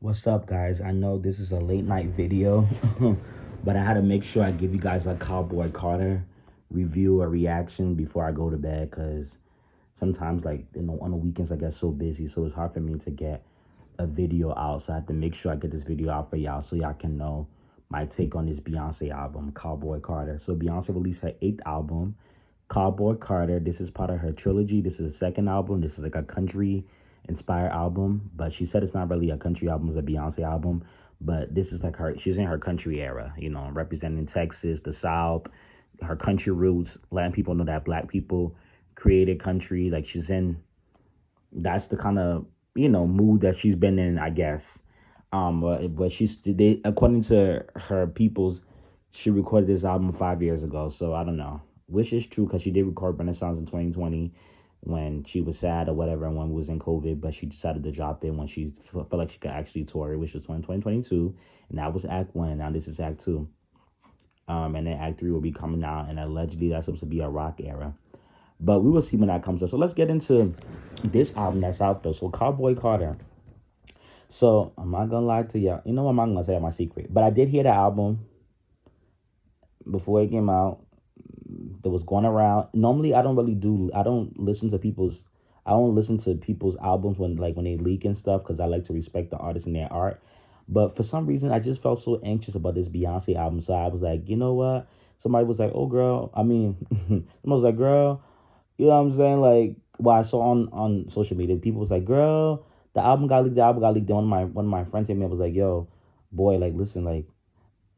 What's up, guys? I know this is a late night video, but I had to make sure I give you guys a Cowboy Carter review or reaction before I go to bed because sometimes, like, on the weekends, I get so busy, so it's hard for me to get a video out. So I have to make sure I get this video out for y'all so y'all can know my take on this Beyonce album, Cowboy Carter. So Beyonce released her eighth album, Cowboy Carter. This is part of her trilogy. This is the second album. This is like a country inspired album, but she said it's not really a country album, it's a Beyonce album. But this is like she's in her country era, representing Texas, the South, her country roots, letting people know that black people created country. Like she's in, that's the kind of, mood that she's been in, I guess. But according to her peoples, she recorded this album 5 years ago. So I don't know, which is true because she did record Renaissance in 2020 when she was sad or whatever, and when we was in COVID. But she decided to drop it when she felt like she could actually tour it, which was 2022, and that was Act One. And now this is Act Two. And then Act Three will be coming out, and allegedly that's supposed to be a rock era. But we will see when that comes up. So let's get into this album that's out there. So Cowboy Carter. So I'm not gonna lie to y'all. You know what? I'm not gonna say my secret, but I did hear the album before it came out. That was going around. Normally, I don't really do. I don't listen to people's. I don't listen to people's albums when they leak and stuff because I like to respect the artist and their art. But for some reason, I just felt so anxious about this Beyonce album, so I was like, you know what? Somebody was like, "Oh, girl." I mean, someone was like, "Girl." You know what I'm saying? Like, well, I saw on social media, people was like, "Girl, the album got leaked. The album got leaked." Then one of my friends hit me up was like, "Yo, boy, like, listen, like,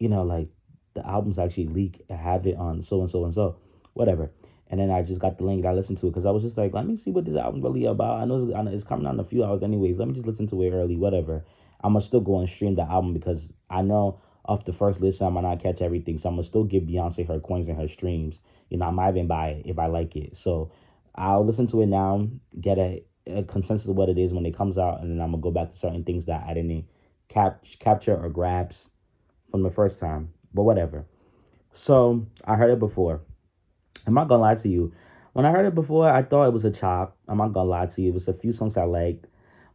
like the album's actually leaked. I have it on so and so and so, whatever." And then I just got the link and I listened to it because I was just like, let me see what this album's really about. I know it's coming out in a few hours anyways. Let me just listen to it early, whatever. I'm gonna still go and stream the album because I know off the first listen I might not catch everything, so I'm gonna still give Beyonce her coins and her streams. I might even buy it if I like it. So I'll listen to it now, get a consensus of what it is when it comes out, and then I'm gonna go back to certain things that I didn't capture or grasp from the first time. But whatever. So I heard it before. I'm not gonna lie to you. When I heard it before, I thought it was a chop. I'm not gonna lie to you. It was a few songs I liked,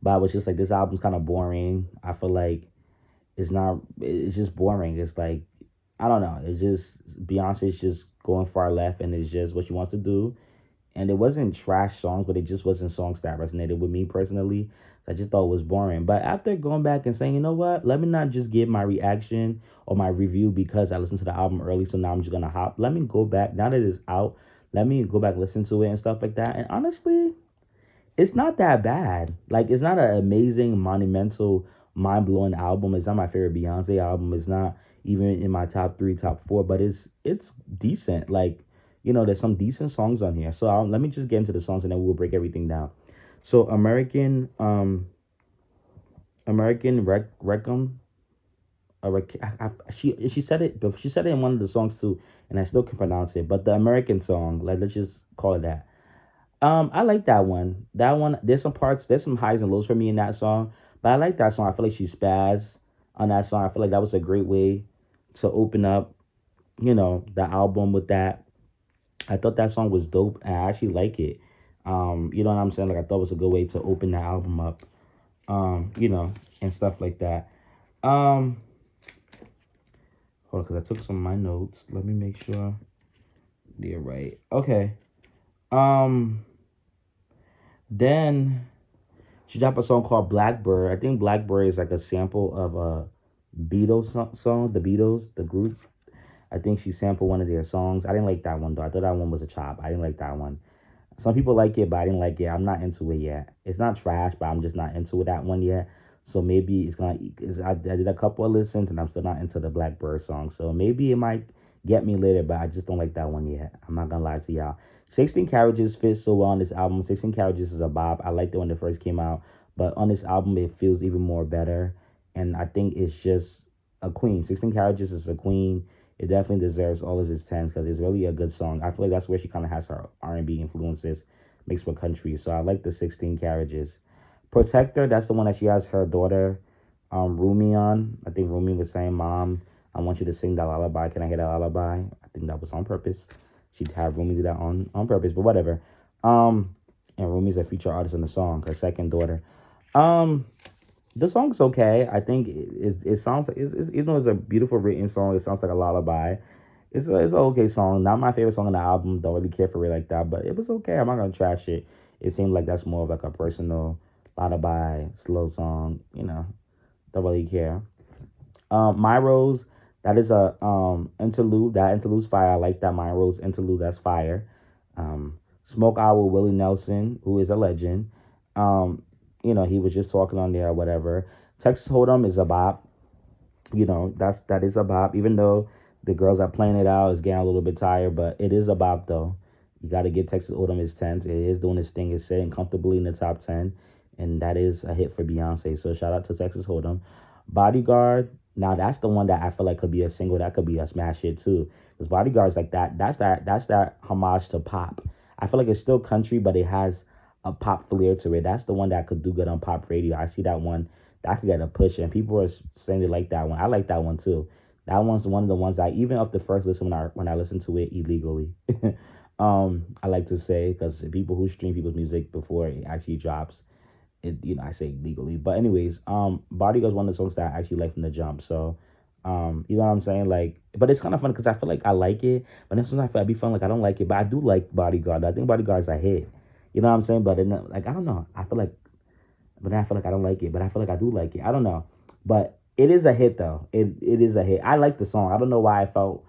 but I was just like, this album's kind of boring. I feel like it's not. It's just boring. It's like I don't know. It's just Beyonce's just going far left, and it's just what she wants to do. And it wasn't trash songs, but it just wasn't songs that resonated with me personally. I just thought it was boring. But after going back and saying, you know what, let me not just give my reaction or my review because I listened to the album early, so now I'm just gonna hop. Let me go back now that it's out. Let me go back listen to it and stuff like that. And honestly, it's not that bad. Like it's not an amazing, monumental, mind blowing album. It's not my favorite Beyonce album. It's not even in my top three, top four. But it's decent. Like there's some decent songs on here. So let me just get into the songs and then we'll break everything down. So American Recum. She said it, but she said it in one of the songs too, and I still can pronounce it. But the American song, like let's just call it that. I like that one. That one, there's some highs and lows for me in that song, but I like that song. I feel like she spaz on that song. I feel like that was a great way to open up, the album with that. I thought that song was dope, and I actually like it. You know what I'm saying? Like I thought it was a good way to open the album up. And stuff like that. Um, Hold on, because I took some of my notes. Let me make sure they're right. Okay. Um, then she dropped a song called Blackbird. I think Blackbird is like a sample of a Beatles song. The Beatles, the group. I think she sampled one of their songs. I didn't like that one though. I thought that one was a chop. I didn't like that one. Some people like it, but I didn't like it. I'm not into it yet. It's not trash, but I'm just not into that one yet. So maybe it's gonna. I did a couple of listens, and I'm still not into the Blackbird song. So maybe it might get me later, but I just don't like that one yet. I'm not gonna lie to y'all. 16 Carriages fits so well on this album. 16 Carriages is a bop. I liked it when it first came out, but on this album it feels even more better. And I think it's just a queen. 16 Carriages is a queen. It definitely deserves all of its tens because it's really a good song. I feel like that's where she kind of has her R&B influences mixed with country. So I like the 16 Carriages. Protector, that's the one that she has her daughter Rumi on. I think Rumi was saying, Mom, I want you to sing that lullaby. Can I hear that lullaby? I think that was on purpose. She'd have Rumi do that on purpose, but whatever. And Rumi's a feature artist on the song, her second daughter. Um, The song's okay. I think it sounds like even though it's a beautiful written song, it sounds like a lullaby. It's an okay song. Not my favorite song on the album. Don't really care for it like that, but it was okay. I'm not gonna trash it. It seemed like that's more of like a personal lullaby, slow song. Don't really care. My Rose, that is a interlude. That interlude's fire. I like that My Rose interlude. That's fire. Smoke Owl Willie Nelson, who is a legend. Um, he was just talking on there or whatever. Texas Hold'em is a bop. That is a bop. Even though the girls are playing it out is getting a little bit tired, but it is a bop though. You got to get Texas Hold'em its tenth. It is doing its thing. It's sitting comfortably in the top 10, and that is a hit for Beyonce. So shout out to Texas Hold'em. Bodyguard. Now that's the one that I feel like could be a single. That could be a smash hit too. Because Bodyguard's like that. That's that homage to pop. I feel like it's still country, but it has a pop flair to it. That's the one that could do good on pop radio. I see that one that could get a push, and people are saying they like that one. I like that one too. That one's one of the ones I even off the first listen when I listen to it illegally. I like to say because people who stream people's music before it actually drops, I say legally. But anyways, Bodyguard's one of the songs that I actually like from the jump. So, you know what I'm saying? Like, but it's kind of fun because I feel like I like it, but then sometimes I be feeling like I don't like it. But I do like Bodyguard. I think Bodyguard's a hit. You know what I'm saying? But then, like, I don't know. I feel like but then I feel like I don't like it. But I feel like I do like it. I don't know. But it is a hit though. It is a hit. I like the song. I don't know why I felt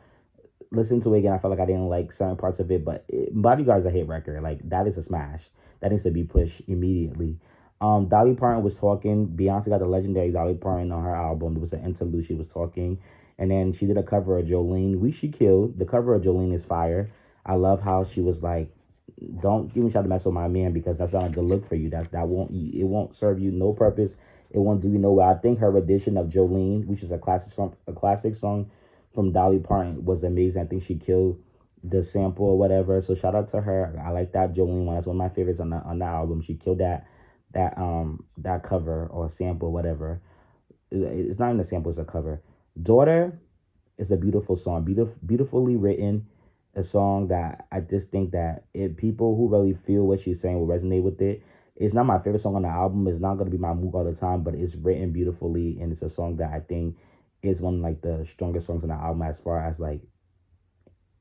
listening to it again. I felt like I didn't like certain parts of it. But Bodyguard's a hit record. Like that is a smash. That needs to be pushed immediately. Dolly Parton was talking. Beyonce got the legendary Dolly Parton on her album. It was an interlude. She was talking, and then she did a cover of Jolene. We She Killed. The cover of Jolene is fire. I love how she was like, don't even try to mess with my man because that's not a good look for you. That won't serve you no purpose. It won't do you no way. I think her rendition of Jolene, which is a classic song from Dolly Parton, was amazing. I think she killed the sample or whatever. So shout out to her. I like that Jolene one. That's one of my favorites on the album. She killed that cover or sample, whatever. It's not even a sample, it's a cover. Daughter is a beautiful song, beautifully written. A song that I just think that if people who really feel what she's saying will resonate with it. It's not my favorite song on the album. It's not gonna be my mood all the time, but it's written beautifully, and it's a song that I think is one of like the strongest songs on the album as far as like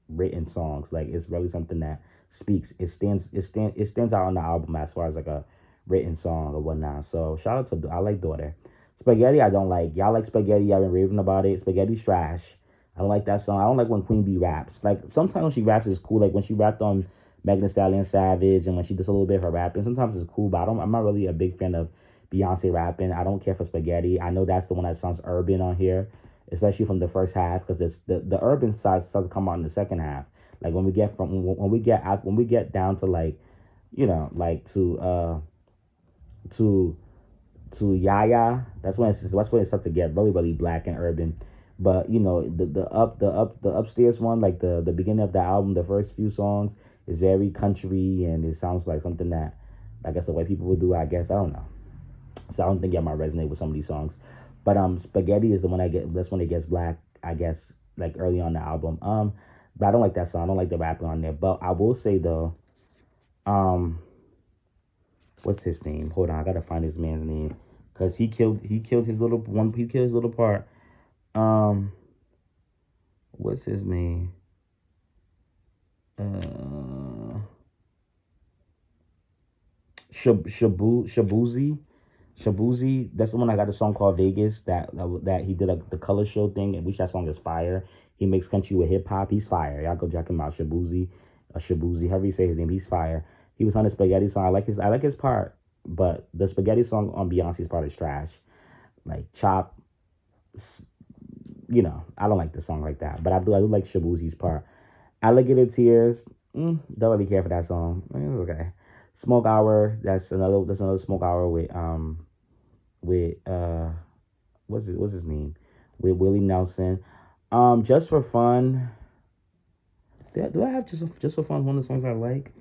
written songs. Like it's really something that speaks. It stands out on the album as far as like a written song or whatnot. So shout out to I like Daughter. Spaghetti I don't like. Y'all like Spaghetti? I've been raving about it. Spaghetti's trash. I don't like that song. I don't like when Queen Bee raps. Like sometimes when she raps it's cool. Like when she rapped on Megan Thee Stallion Savage and when she does a little bit of her rapping. Sometimes it's cool, but I'm not really a big fan of Beyonce rapping. I don't care for Spaghetti. I know that's the one that sounds urban on here, especially from the first half, because the urban side starts to come out in the second half. Like when we get down to like, like to to Yaya, that's when it starts to get really really black and urban. But the upstairs one, like the beginning of the album, the first few songs is very country and it sounds like something that I guess the white people would do. I guess I don't know. So I don't think I might resonate with some of these songs. But Spaghetti is the one I get. That's when it gets black. I guess like early on the album. But I don't like that song. I don't like the rapping on there. But I will say though, um, what's his name? Hold on, I gotta find his man's name because he killed his little one. He killed his little part. Um, what's his name? Uh, Shabuzi. Shabuzi, that's the one I got a song called Vegas that he did the color show thing, in which that song is fire. He makes country with hip hop. He's fire. Y'all go check him out. Shabuzi, however you say his name, he's fire. He was on the Spaghetti song. I like his part, but the Spaghetti song on Beyonce's part is trash. Like Chop, I don't like the song like that. But I do like Shabuzi's part. Alligator Tears, don't really care for that song. It's okay. Smoke Hour, that's another Smoke Hour with what's his name, with Willie Nelson. Just for fun. Do I have just for fun one of the songs I like?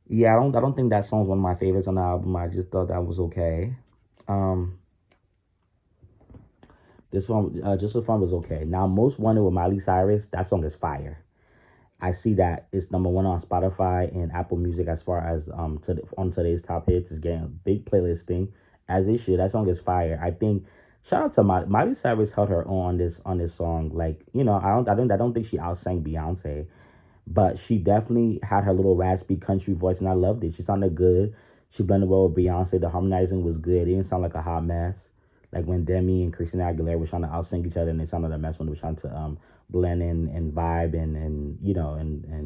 Yeah, I don't think that song's one of my favorites on the album. I just thought that was okay. Um, this one, just for fun was okay. Now, Most Wanted with Miley Cyrus, that song is fire. I see that it's number one on Spotify and Apple Music as far as on today's top hits. Is getting a big playlist thing. as it should. That song is fire. I think shout out to Miley Cyrus held her own on this song. Like I don't think she outsang Beyonce, but she definitely had her little raspy country voice, and I loved it. She sounded good. She blended well with Beyonce. The harmonizing was good. It didn't sound like a hot mess. Like when Demi and Christina Aguilera were trying to outsing each other, and it sounded like a mess when they were trying to blend in and vibe and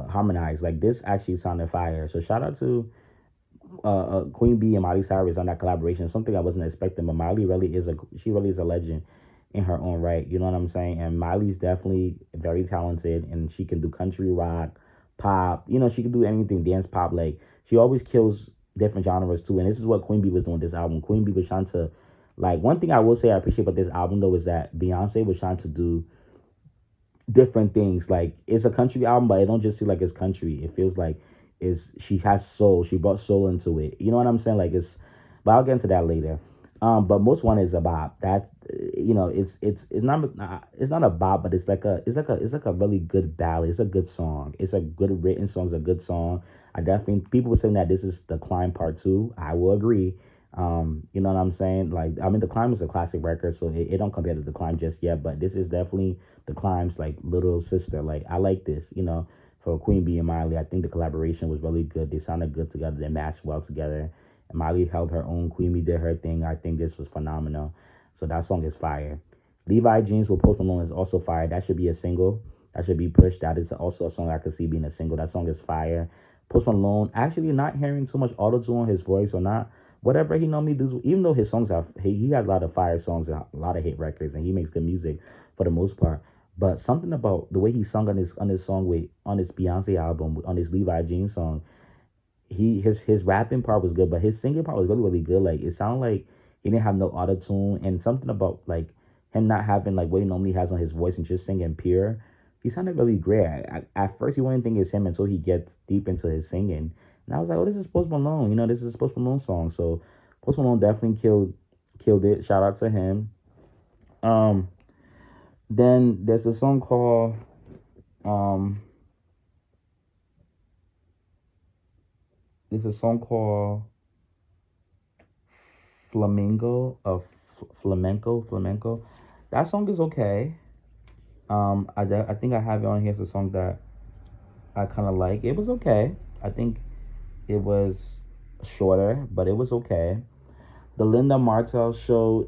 harmonize. Like this actually sounded fire. So shout out to Queen Bee and Miley Cyrus on that collaboration. Something I wasn't expecting, but Miley really is a legend in her own right. You know what I'm saying? And Miley's definitely very talented, and she can do country rock, pop. You know, she can do anything, dance, pop. Like she always kills different genres too. And this is what Queen Bee was doing this album. Queen Bee was trying to like one thing I will say I appreciate about this album though is that Beyonce was trying to do different things. Like it's a country album, but it don't just feel like it's country. It feels like is she has soul. She brought soul into it. You know what I'm saying? Like it's, but I'll get into that later. But most one is a bop. That it's not a bop, but it's like a really good ballad. It's a good song. It's a good written song. It's a good song. I definitely people were saying that this is the Climb Part Two. I will agree. You know what I'm saying? Like I mean, the Climb is a classic record, so it don't compare to the Climb just yet. But this is definitely the Climb's like little sister. Like I like this, for Queen Bee and Miley. I think the collaboration was really good. They sounded good together. They matched well together. And Miley held her own. Queen Bee did her thing. I think this was phenomenal. So that song is fire. Levi Jeans with Post Malone is also fire. That should be a single. That should be pushed. That is also a song I could see being a single. That song is fire. Post Malone, actually not hearing too much auto tune on his voice or not. Whatever he normally does, even though his songs have, he has a lot of fire songs and a lot of hit records, and he makes good music for the most part. But something about the way he sung on his song with on his Beyonce album on his Levi Jeans song, his rapping part was good, but his singing part was really really good. Like it sounded like he didn't have no auto tune, and something about like him not having like what he normally has on his voice and just singing pure. He sounded really great. At first, you wouldn't think it's him until he gets deep into his singing, and I was like, oh, this is Post Malone. This is Post Malone song. So Post Malone definitely killed it. Shout out to him. Um, then there's a song called um, there's a song called Flamingo of Flamenco. That song is okay. I think I have it on here. It's a song that I kind of like. It was okay. I think it was shorter, but it was okay. The Linda Martell show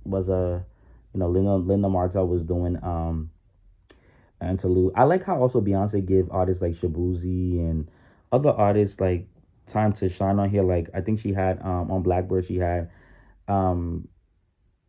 was a, Linda Martell was doing interlude. I like how also Beyonce give artists like Shabuzi and other artists like time to shine on here. Like I think she had on Blackbird she had um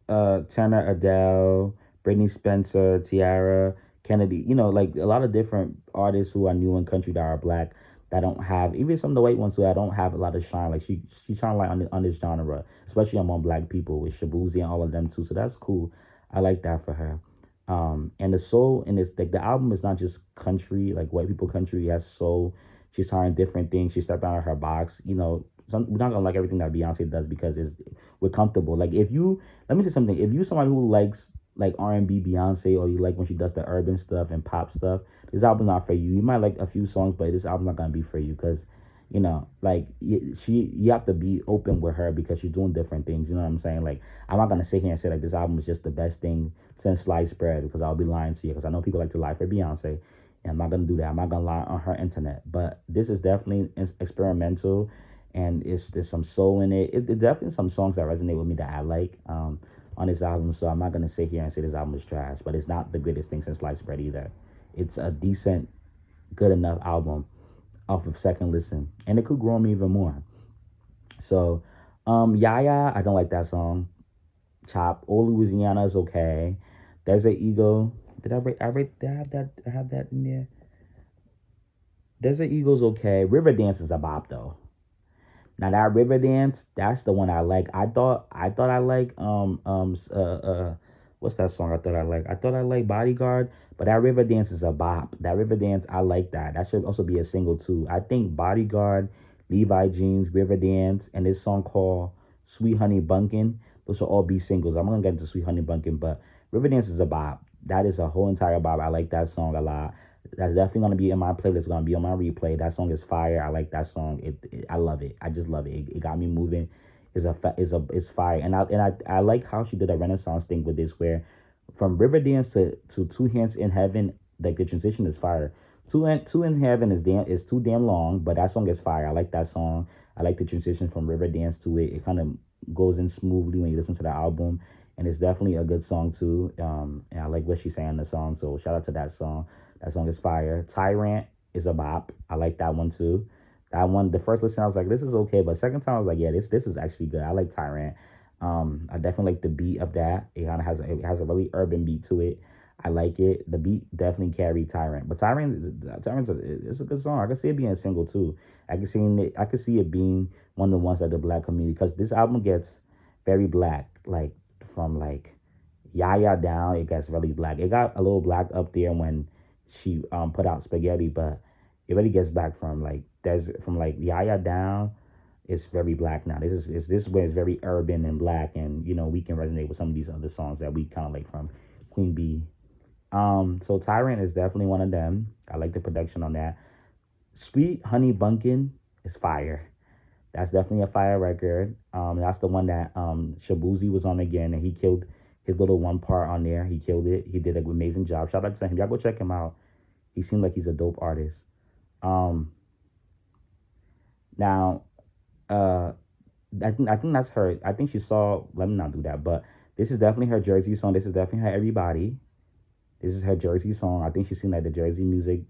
Turner, Adele, Britney Spencer, Tiara, Kennedy. Like a lot of different artists who are new in country that are black that don't have even some of the white ones who I don't have a lot of shine. Like she shine like on this genre, especially among black people with Shabuzi and all of them too. So that's cool. I like that for her. And the soul in this like the album is not just country like white people country. It has soul. She's trying different things. She stepped out of her box. We're not gonna like everything that Beyonce does because we're comfortable. Like if you let me say something. If you somebody who likes like R&B Beyonce or you like when she does the urban stuff and pop stuff, this album's not for you. You might like a few songs, but this album's not gonna be for you because like you have to be open with her because she's doing different things. You know what I'm saying? Like I'm not gonna sit here and say like this album is just the best thing since sliced bread because I'll be lying to you because I know people like to lie for Beyonce. And I'm not gonna do that. I'm not gonna lie on her internet. But this is definitely experimental, and there's some soul in it. It definitely some songs that resonate with me that I like on this album. So I'm not gonna sit here and say this album is trash, but it's not the greatest thing since sliced bread either. It's a decent, good enough album off of second listen, and it could grow me even more. So, Yaya, I don't like that song. Chop, Old Louisiana is okay. There's an ego. Did I have that? I have that in there. Desert Eagle's okay. Riverdance is a bop though. Now that Riverdance, that's the one I like. I thought I like what's that song I thought I like? I thought I like Bodyguard, but that Riverdance is a bop. That Riverdance, I like that. That should also be a single too. I think Bodyguard, Levi Jeans, Riverdance, and this song called Sweet Honey Bunkin', those will all be singles. I'm gonna get into Sweet Honey Bunkin', but Riverdance is a bop. That is a whole entire bop. I like that song a lot. That's definitely gonna be in my playlist. Gonna be on my replay. That song is fire. I like that song. I love it. I just love it. It got me moving. is fire. And I like how she did a Renaissance thing with this, where from Riverdance to Two Hands in Heaven, like the transition is fire. Two in Heaven is too damn long, but that song is fire. I like that song. I like the transition from Riverdance to it. It kind of goes in smoothly when you listen to the album, and it's definitely a good song too. And I like what she's saying in the song, so shout out to that song. That song is fire. Tyrant is a bop. I like that one too. That one, the first listen, I was like, this is okay, but second time I was like, yeah, this is actually good. I like Tyrant. I definitely like the beat of that. It has a really urban beat to it. I like it. The beat definitely carried Tyrant, but Tyrant's it's a good song. I can see it being a single too. I could see it being one of the ones that the black community, because this album gets very black, like from like Yaya down. It gets really black. It got a little black up there when she put out Spaghetti, but it really gets back from like there's from like Yaya down. It's very black now. This way is very urban and black, and we can resonate with some of these other songs that we kind of like from Queen Bee. So Tyrant is definitely one of them. I like the production on that. Sweet Honey Bunkin' is fire. That's definitely a fire record. That's the one that Shabuzi was on again, and he killed his little one part on there. He killed it. He did an amazing job. Shout out to him. Y'all go check him out. He seems like he's a dope artist. Um, Now, uh, I think that's her. I think she saw. Let me not do that. But this is definitely her Jersey song. This is definitely her Everybody. This is her Jersey song. I think she's seen that the Jersey music,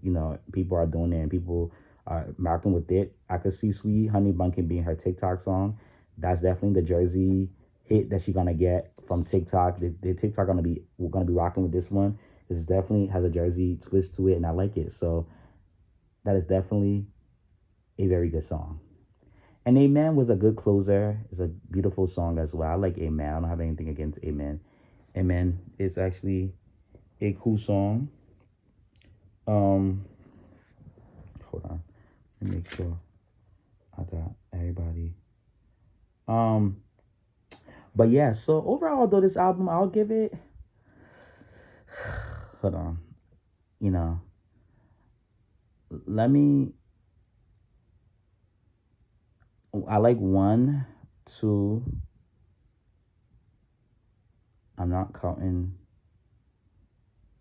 people are doing it and people are marking with it. I could see Sweet Honey Bunkin' being her TikTok song. That's definitely the Jersey hit that she's gonna get from TikTok. The TikTok we're gonna be rocking with this one. This definitely has a Jersey twist to it, and I like it. So that is definitely a very good song. And Amen was a good closer. It's a beautiful song as well. I like Amen. I don't have anything against Amen. Amen is actually a cool song. Um, Hold on. Let me make sure I got everybody. Um, but yeah, so overall though this album I'll give it hold on. You know, let me I like one, two, I'm not counting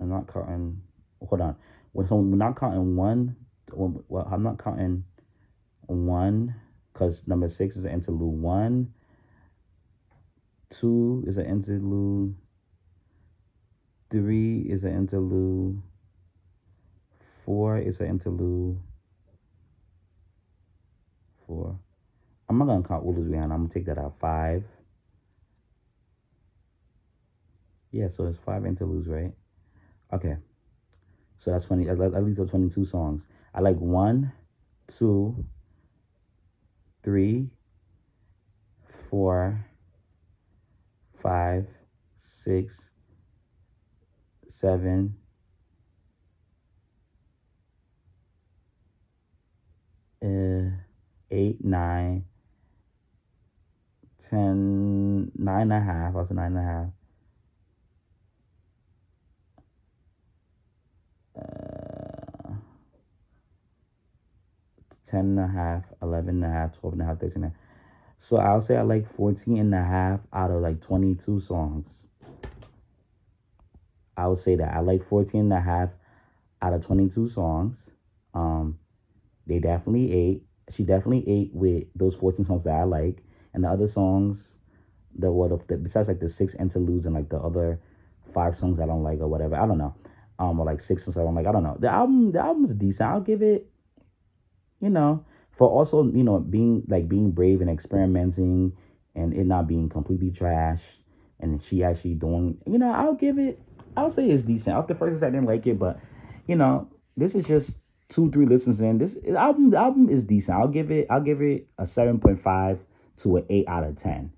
I'm not counting hold on. So we're not counting one, well, I'm not counting one because number six is an interlude. One, two is an interlude. Three is an interlude. Four is an interlude. Four. I'm not gonna count Ulu's Rihanna. I'm gonna take that out. Five. Yeah, so it's five interludes, right? Okay. So that's 20. At least 22 songs. I like one, two, three, four, five, six, seven, 8, 9, 10, 9.5. I was 9.5. 10.5, 11.5, 12.5, 13.5. So I'll say I like 14.5 out of like 22 songs. I would say that I like 14.5 out of 22 songs. Um, they definitely ate. She definitely ate with those 14 songs that I like, and the other songs, besides like the six interludes and like the other five songs I don't like or whatever. I don't know. Or like six songs I don't like. I don't know. The album is decent. I'll give it. You know, for also being brave and experimenting, and it not being completely trash, and she actually doing. I'll say it's decent. After first I didn't like it, but this is just 2 3 listens in. The album is decent. I'll give it a 7.5 to an 8 out of 10.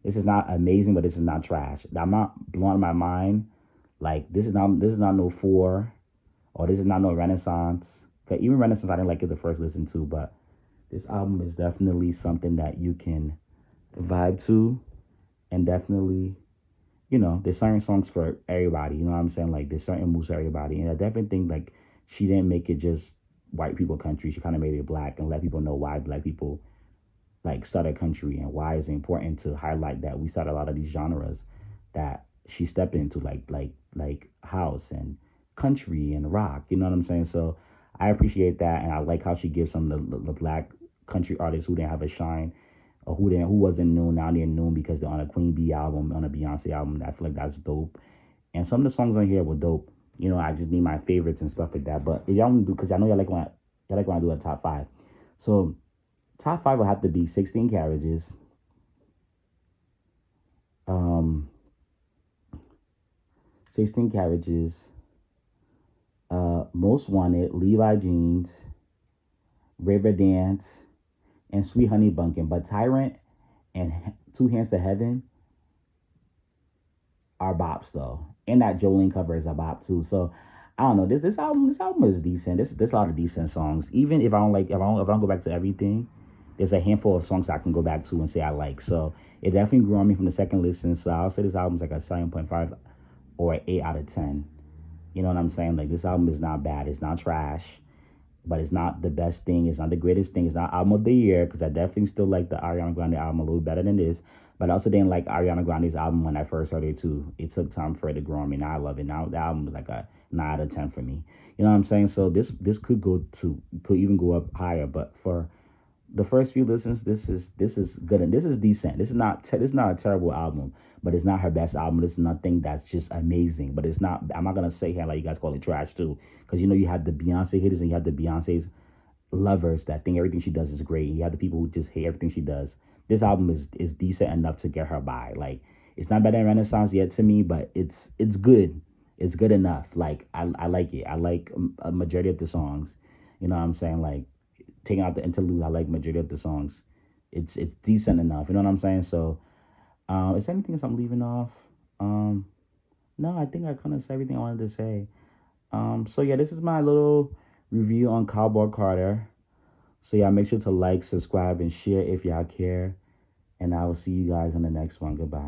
This is not amazing, but this is not trash. I'm not blowing my mind. Like this is not no four, or this is not no Renaissance. Okay, even Renaissance I didn't like it the first listen to, but this album is definitely something that you can vibe to, and definitely, there's certain songs for everybody. You know what I'm saying? Like there's certain moves for everybody, and I definitely think like she didn't make it just white people country. She kind of made it black and let people know why black people like started country and why it's important to highlight that we started a lot of these genres that she stepped into, like house and country and rock. You know what I'm saying? So I appreciate that, and I like how she gives some of the black country artists who didn't have a shine, or who wasn't known, now they're known because they're on a Queen Bee album, on a Beyonce album. I feel like that's dope. And some of the songs on here were dope. You know, I just need my favorites and stuff like that. But if y'all want to do, because I know y'all like when I do a top five. So top five will have to be 16 Carriages, um, 16 Carriages, Most Wanted, Levi Jeans, River Dance, and Sweet Honey Bunkin'. But Tyrant and Two Hands to Heaven are bops though, and that Jolene cover is a bop too. So I don't know. This album is decent. This a lot of decent songs. Even if I don't like if I don't go back to everything, there's a handful of songs I can go back to and say I like. So it definitely grew on me from the second listen. So I'll say this album's like a 7.5 or an 8 out of 10. You know what I'm saying? Like this album is not bad. It's not trash, but it's not the best thing. It's not the greatest thing. It's not album of the year because I definitely still like the Ariana Grande album a little better than this. But I also didn't like Ariana Grande's album when I first heard it too. It took time for it to grow on me. Now I love it. Now the album is like a 9 out of 10 for me. You know what I'm saying? So this could even go up higher. But for the first few listens, this is good and this is decent. This is not a terrible album, but it's not her best album. It's nothing that's just amazing. But it's not. I'm not gonna say here like you guys call it trash too, because you know you have the Beyonce hitters and you have the Beyonce's lovers that think everything she does is great. And you have the people who just hate everything she does. This album is decent enough to get her by. Like it's not better than Renaissance yet to me, but it's good. It's good enough. Like I like it. I like a majority of the songs. You know what I'm saying? Like taking out the interlude, I like majority of the songs. It's decent enough. You know what I'm saying? So is there anything else I'm leaving off? Um, no, I think I kind of said everything I wanted to say. So yeah, this is my little review on Cowboy Carter. So yeah, make sure to like, subscribe, and share if y'all care. And I will see you guys on the next one. Goodbye.